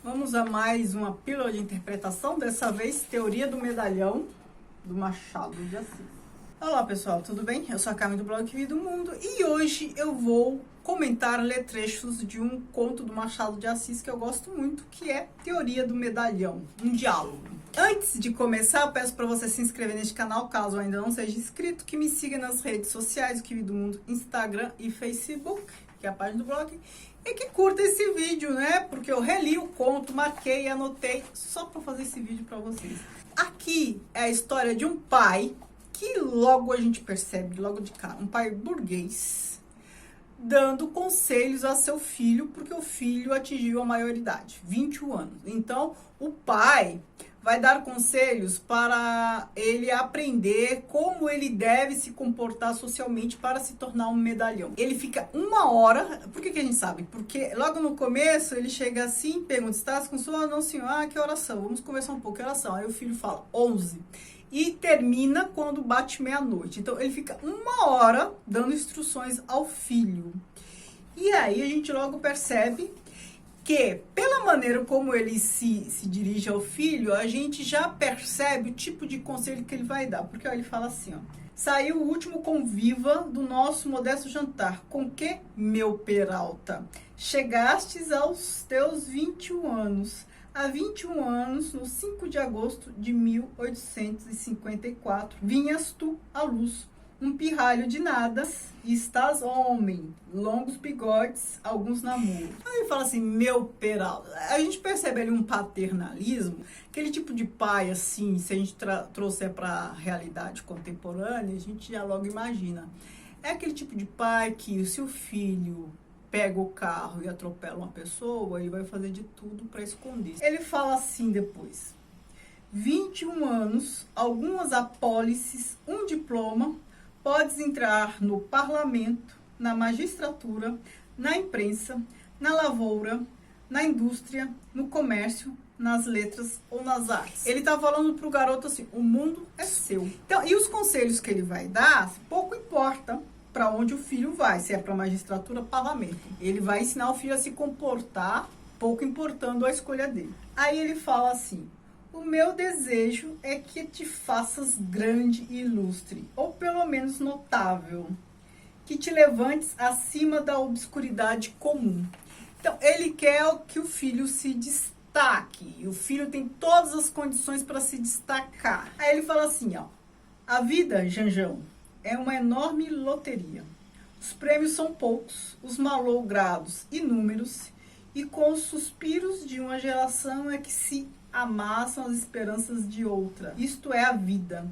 Vamos a mais uma pílula de interpretação, dessa vez Teoria do Medalhão, do Machado de Assis. Olá pessoal, tudo bem? Eu sou a Carmen do blog Vida do Mundo e hoje eu vou ler trechos de um conto do Machado de Assis que eu gosto muito, que é Teoria do Medalhão, um diálogo. Antes de começar, eu peço para você se inscrever neste canal, caso ainda não seja inscrito, que me siga nas redes sociais, do Vida do Mundo, Instagram e Facebook, que é a página do blog, e que curta esse vídeo, né? Porque eu reli o conto, marquei e anotei só para fazer esse vídeo para vocês. Aqui é a história de um pai que logo a gente percebe, logo de cara, um pai burguês, dando conselhos a seu filho, porque o filho atingiu a maioridade, 21 anos. Então, o pai vai dar conselhos para ele aprender como ele deve se comportar socialmente para se tornar um medalhão. Ele fica 1 hora, por que a gente sabe? Porque logo no começo ele chega assim, pergunta, estás com sono? Não, senhor. Ah, que oração? Vamos conversar um pouco, que oração? Aí o filho fala, 11. E termina quando bate meia-noite. Então ele fica 1 hora dando instruções ao filho. E aí a gente logo percebe que, pela maneira como ele se dirige ao filho, a gente já percebe o tipo de conselho que ele vai dar. Porque ó, ele fala assim, ó, saiu o último conviva do nosso modesto jantar. Com que, meu Peralta? Chegastes aos teus 21 anos. Há 21 anos, no 5 de agosto de 1854, vinhas tu à luz, um pirralho de nada, e estás homem, longos bigodes, alguns namoros. Aí ele fala assim, meu Peralta. A gente percebe ali um paternalismo, aquele tipo de pai, assim, se a gente trouxer para a realidade contemporânea, a gente já logo imagina. É aquele tipo de pai que, se o filho pega o carro e atropela uma pessoa, ele vai fazer de tudo para esconder. Ele fala assim depois, 21 anos, algumas apólices, um diploma, podes entrar no parlamento, na magistratura, na imprensa, na lavoura, na indústria, no comércio, nas letras ou nas artes. Ele tá falando pro garoto assim, o mundo é seu. Então, e os conselhos que ele vai dar, pouco importa para onde o filho vai, se é para magistratura, parlamento. Ele vai ensinar o filho a se comportar, pouco importando a escolha dele. Aí ele fala assim, o meu desejo é que te faças grande e ilustre, ou pelo menos notável, que te levantes acima da obscuridade comum. Então, ele quer que o filho se destaque, e o filho tem todas as condições para se destacar. Aí ele fala assim, ó, a vida, Janjão, é uma enorme loteria. Os prêmios são poucos, os malogrados inúmeros, e com os suspiros de uma geração é que se amassam as esperanças de outra. Isto é a vida.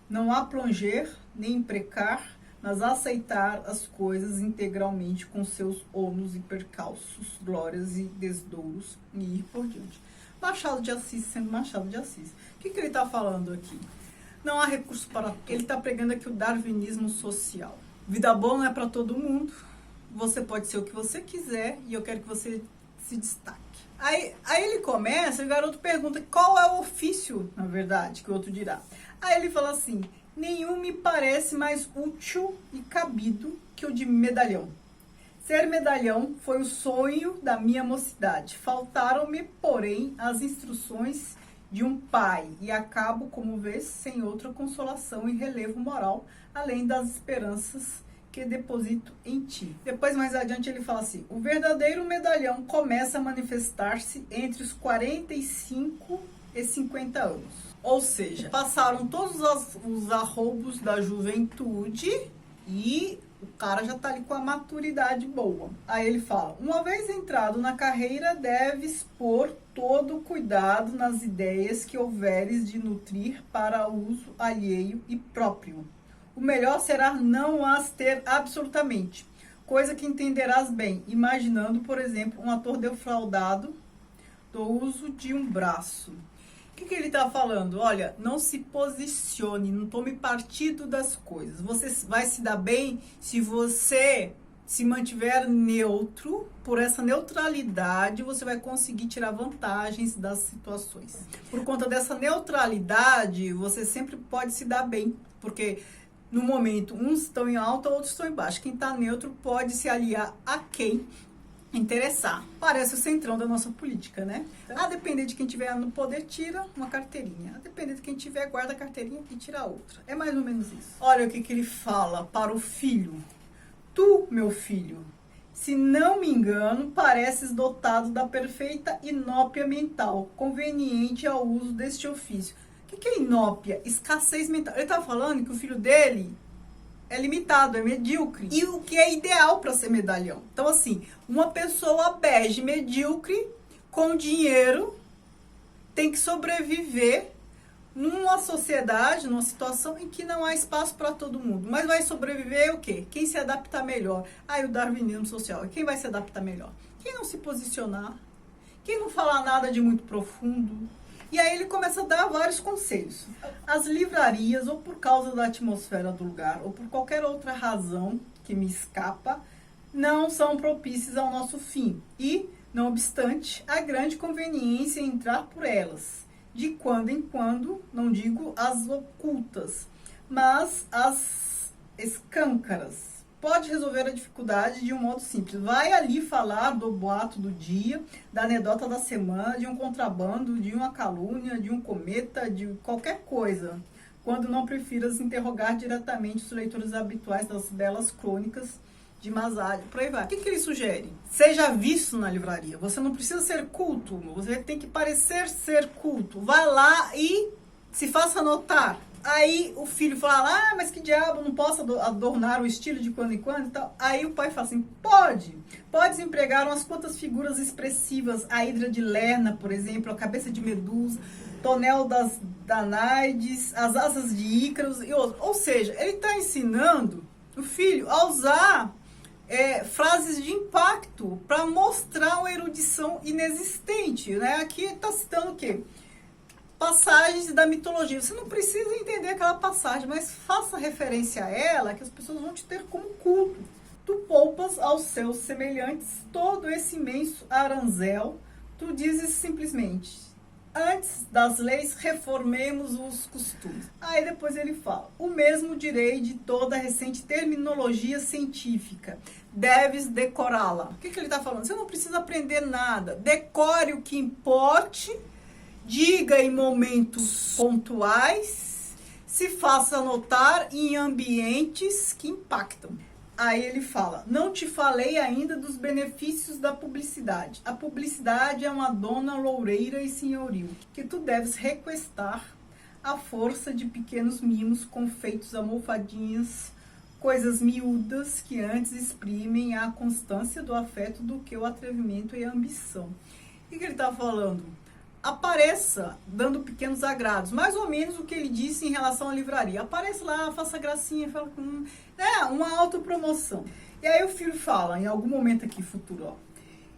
Não há plonger nem imprecar, mas aceitar as coisas integralmente com seus ônus e percalços, glórias e desdouros, e ir por diante. Machado de Assis sendo Machado de Assis. O que ele está falando aqui? Não há recurso para tudo. Ele está pregando aqui o darwinismo social. Vida boa não é para todo mundo. Você pode ser o que você quiser e eu quero que você se destaque. Aí ele começa, e o garoto pergunta qual é o ofício, na verdade, que o outro dirá. Aí ele fala assim, nenhum me parece mais útil e cabido que o de medalhão. Ser medalhão foi o sonho da minha mocidade. Faltaram-me, porém, as instruções de um pai, e acabo, como vês, sem outra consolação e relevo moral, além das esperanças que deposito em ti. Depois, mais adiante, ele fala assim, o verdadeiro medalhão começa a manifestar-se entre os 45 e 50 anos. Ou seja, passaram todos os arroubos da juventude e o cara já tá ali com a maturidade boa. Aí ele fala, uma vez entrado na carreira, deves pôr todo o cuidado nas ideias que houveres de nutrir para uso alheio e próprio. O melhor será não as ter absolutamente, coisa que entenderás bem, imaginando, por exemplo, um ator defraudado do uso de um braço. O que ele está falando? Olha, não se posicione, não tome partido das coisas. Você vai se dar bem se você se mantiver neutro. Por essa neutralidade, você vai conseguir tirar vantagens das situações. Por conta dessa neutralidade, você sempre pode se dar bem, porque no momento uns estão em alta, outros estão em baixo. Quem está neutro pode se aliar a quem interessar. Parece o centrão da nossa política, né? A depender de quem tiver no poder, tira uma carteirinha. A depender de quem tiver, guarda a carteirinha e tira outra. É mais ou menos isso. Olha o que ele fala para o filho. Tu, meu filho, se não me engano, pareces dotado da perfeita inópia mental, conveniente ao uso deste ofício. O que é inópia? Escassez mental. Ele estava falando que o filho dele é limitado, é medíocre. E o que é ideal para ser medalhão. Então, assim, uma pessoa bege, medíocre, com dinheiro, tem que sobreviver numa sociedade, numa situação em que não há espaço para todo mundo. Mas vai sobreviver o quê? Quem se adaptar melhor. O darwinismo social. Quem vai se adaptar melhor? Quem não se posicionar. Quem não falar nada de muito profundo. E aí ele começa a dar vários conselhos. As livrarias, ou por causa da atmosfera do lugar, ou por qualquer outra razão que me escapa, não são propícias ao nosso fim. E, não obstante, há grande conveniência em entrar por elas. De quando em quando, não digo as ocultas, mas as escâncaras. Pode resolver a dificuldade de um modo simples. Vai ali falar do boato do dia, da anedota da semana, de um contrabando, de uma calúnia, de um cometa, de qualquer coisa. Quando não prefiras interrogar diretamente os leitores habituais das belas crônicas de Masalho. Por aí vai. O que ele sugere? Seja visto na livraria. Você não precisa ser culto. Você tem que parecer ser culto. Vai lá e se faça notar. Aí o filho fala, mas que diabo, não posso adornar o estilo de quando em quando e tal. Aí o pai fala assim, podes empregar umas quantas figuras expressivas, a hidra de Lerna, por exemplo, a cabeça de Medusa, tonel das Danaides, as asas de Ícaros e outros. Ou seja, ele está ensinando o filho a usar frases de impacto para mostrar uma erudição inexistente, né? Aqui está citando o quê? Passagens da mitologia. Você não precisa entender aquela passagem, mas faça referência a ela, que as pessoas vão te ter como culto. Tu poupas aos seus semelhantes todo esse imenso aranzel. Tu dizes simplesmente, antes das leis, reformemos os costumes. Aí depois ele fala, o mesmo direi de toda a recente terminologia científica. Deves decorá-la. O que ele está falando? Você não precisa aprender nada. Decore o que importe. Diga em momentos pontuais, se faça notar em ambientes que impactam. Aí ele fala, não te falei ainda dos benefícios da publicidade. A publicidade é uma dona loureira e senhoril, que tu deves requestar à força de pequenos mimos, confeitos, almofadinhas, coisas miúdas que antes exprimem a constância do afeto do que o atrevimento e a ambição. O que ele está falando? Apareça dando pequenos agrados, mais ou menos o que ele disse em relação à livraria. Apareça lá, faça gracinha, fala com uma autopromoção. E aí o filho fala, em algum momento aqui futuro,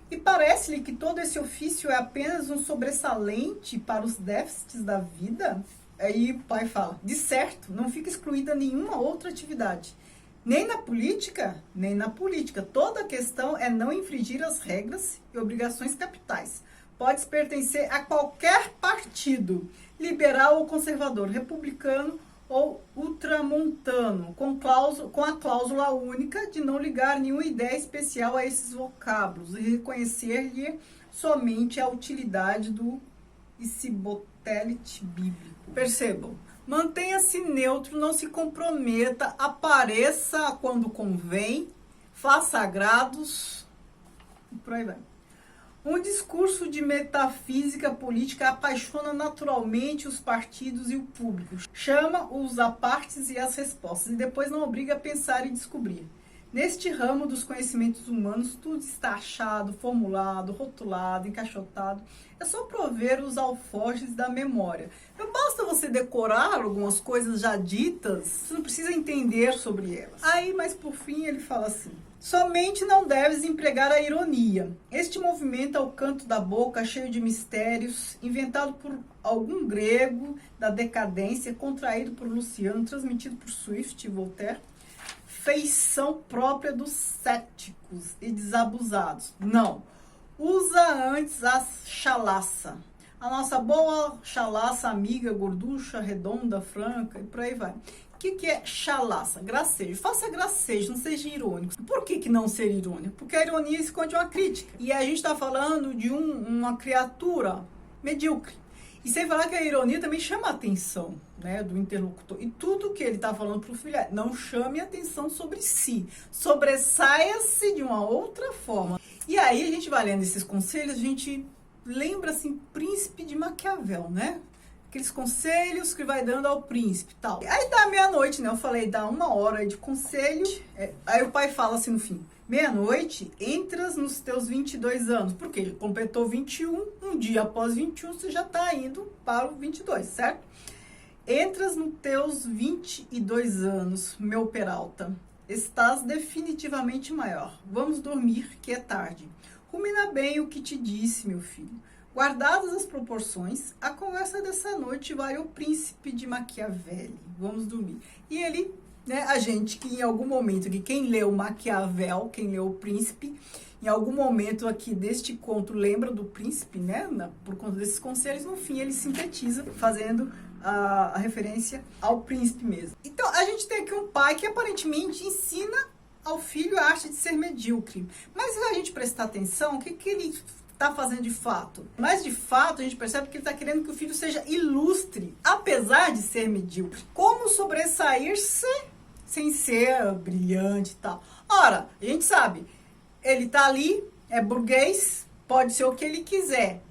e parece-lhe que todo esse ofício é apenas um sobressalente para os déficits da vida? Aí o pai fala, de certo, não fica excluída nenhuma outra atividade. Nem na política, nem na política. Toda a questão é não infringir as regras e obrigações capitais. Podes pertencer a qualquer partido, liberal ou conservador, republicano ou ultramontano, com a cláusula única de não ligar nenhuma ideia especial a esses vocábulos e reconhecer-lhe somente a utilidade do isibotélite bíblico. Percebam, mantenha-se neutro, não se comprometa, apareça quando convém, faça agrados e por aí vai. Um discurso de metafísica política apaixona naturalmente os partidos e o público. Chama os apartes e as respostas e depois não obriga a pensar e descobrir. Neste ramo dos conhecimentos humanos, tudo está achado, formulado, rotulado, encaixotado. É só prover os alforjes da memória. Não basta você decorar algumas coisas já ditas, você não precisa entender sobre elas. Aí, mas por fim, ele fala assim, somente não deves empregar a ironia. Este movimento ao canto da boca, cheio de mistérios, inventado por algum grego da decadência, contraído por Luciano, transmitido por Swift e Voltaire, feição própria dos céticos e desabusados. Não. Usa antes a chalaça. a nossa boa chalaça, amiga, gorducha, redonda, franca, e por aí vai. O que é chalaça? Gracejo. Faça gracejo, não seja irônico. Por que não ser irônico? Porque a ironia esconde uma crítica. E a gente está falando de uma criatura medíocre. E sem falar que a ironia também chama a atenção, né, do interlocutor. E tudo que ele está falando para o filho é: não chame atenção sobre si. Sobressaia-se de uma outra forma. E aí a gente vai lendo esses conselhos, a gente lembra, assim, Príncipe de Maquiavel, né? Aqueles conselhos que vai dando ao príncipe e tal. Aí dá meia-noite, né? Eu falei, dá 1 hora de conselho. Aí o pai fala assim no fim: meia-noite, entras nos teus 22 anos. Por quê? Completou 21, um dia após 21, você já tá indo para o 22, certo? Entras nos teus 22 anos, meu Peralta. Estás definitivamente maior. Vamos dormir, que é tarde. Rumina bem o que te disse, meu filho. Guardadas as proporções, a conversa dessa noite vai ao Príncipe de Maquiavel. Vamos dormir. E ele, né, a gente que em algum momento, que quem leu Maquiavel, quem leu o Príncipe, em algum momento aqui deste conto lembra do príncipe, né, por conta desses conselhos, no fim ele sintetiza, fazendo a referência ao príncipe mesmo. Então, a gente tem aqui um pai que aparentemente ensina ao filho a arte de ser medíocre. Mas se a gente prestar atenção, o que ele está fazendo de fato? Mas de fato a gente percebe que ele está querendo que o filho seja ilustre, apesar de ser medíocre. Como sobressair-se sem ser brilhante e tal? Ora, a gente sabe, ele está ali, é burguês, pode ser o que ele quiser,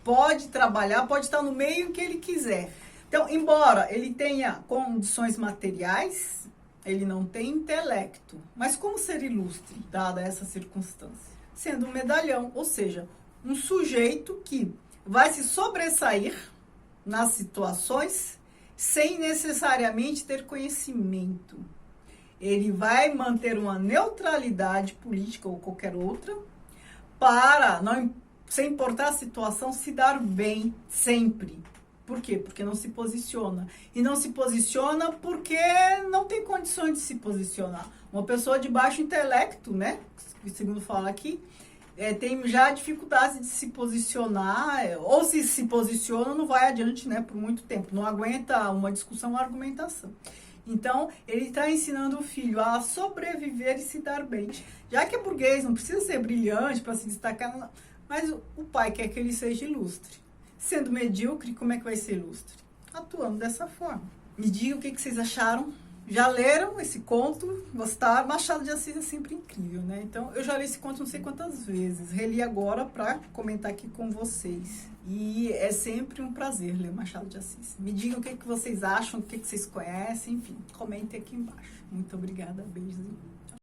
pode trabalhar, pode estar no meio que ele quiser. Então, embora ele tenha condições materiais, ele não tem intelecto. Mas como ser ilustre, dada essa circunstância? Sendo um medalhão, ou seja, um sujeito que vai se sobressair nas situações sem necessariamente ter conhecimento. Ele vai manter uma neutralidade política ou qualquer outra para, não, sem importar a situação, se dar bem sempre. Por quê? Porque não se posiciona. E não se posiciona porque não tem condições de se posicionar. Uma pessoa de baixo intelecto, né? Segundo fala aqui, tem já dificuldade de se posicionar, ou se posiciona, não vai adiante, né? Por muito tempo. Não aguenta uma discussão, uma argumentação. Então, ele está ensinando o filho a sobreviver e se dar bem. Já que é burguês, não precisa ser brilhante para se destacar, mas o pai quer que ele seja ilustre. Sendo medíocre, como é que vai ser ilustre? Atuando dessa forma. Me digam o que vocês acharam. Já leram esse conto? Gostaram? Machado de Assis é sempre incrível, né? Então, eu já li esse conto não sei quantas vezes. Reli agora para comentar aqui com vocês. E é sempre um prazer ler Machado de Assis. Me digam o que vocês acham, o que vocês conhecem, enfim. Comentem aqui embaixo. Muito obrigada, beijos.